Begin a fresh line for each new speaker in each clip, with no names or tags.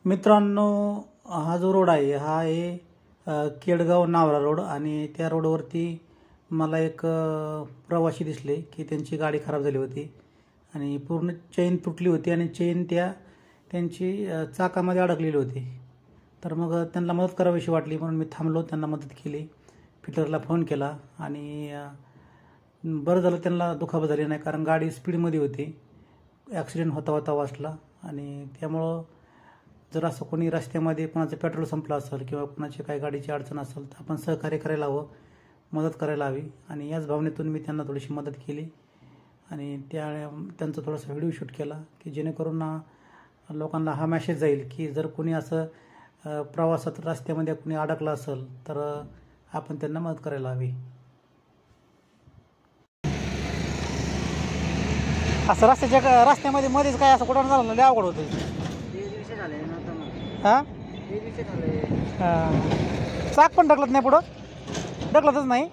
मित्रांनो, हा जो रोड आहे हा आहे केडगाव नावरा रोड आणि त्या रोडवरती मला एक प्रवासी दिसले की त्यांची गाडी खराब झाली होती आणि पूर्ण चेन तुटली होती आणि चेन त्यांची चाकामध्ये अडकलेली होती. तर मग त्यांना मदत करावीशी वाटली म्हणून मी थांबलो, त्यांना मदत केली, फिटरला फोन केला आणि बरं झालं त्यांना दुखापत झाली नाही, कारण गाडी स्पीडमध्ये होती. ॲक्सिडेंट होता वाचला. आणि त्यामुळं जर असं कोणी रस्त्यामध्ये कोणाचं पेट्रोल संपलं असेल किंवा कोणाची काही गाडीची अडचण असेल तर आपण सहकार्य करायला हवं, मदत करायला हवी. आणि याच भावनेतून मी त्यांना थोडीशी मदत केली आणि त्यांचा थोडासा व्हिडिओ शूट केला की जेणेकरून लोकांना हा मेसेज जाईल की जर कोणी असं प्रवासात रस्त्यामध्ये कोणी अडकलं असेल तर आपण त्यांना मदत करायला हवी. असं रस्त्यामध्ये मध्येच काय असं कुठं झालं लय अवघड होतं. हां चाक पण ढकलत नाही, पुढं ढकलतच नाही.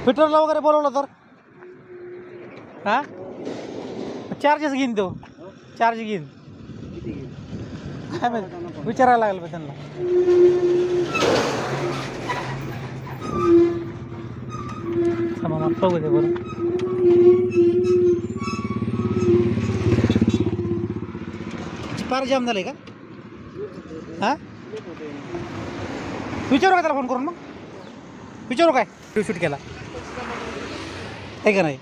फिटरला वगैरे बोलवलं तर हां चार्जेस घेईन, तो चार्ज घेईन काय माहिती, विचारायला लागेल त्यांना. मग बघू दे बरं. फार जाम झालं आहे का? हां विचारू का त्याला फोन करून? मग विचारू काय शूट केला आहे का नाही.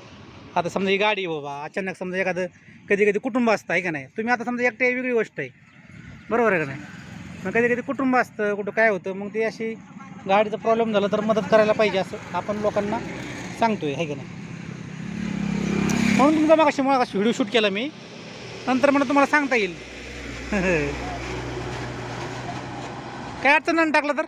आता समजा ही गाडी बाबा अचानक समजा एखादं कधी कुटुंब असतं आहे का नाही. तुम्ही आता समजा एकटे वेगळी गोष्ट आहे, बरोबर आहे का नाही. मग कधी कुटुंब असतं, कुठं काय होतं, मग ते अशी गाडीचा प्रॉब्लेम झाला तर मदत करायला पाहिजे असं आपण लोकांना सांगतोय आहे का नाही. म्हणून तुमचा मगाशी व्हिडिओ शूट केला मी, नंतर म्हणून तुम्हाला सांगता येईल. काय अडचण नाही टाकलं तर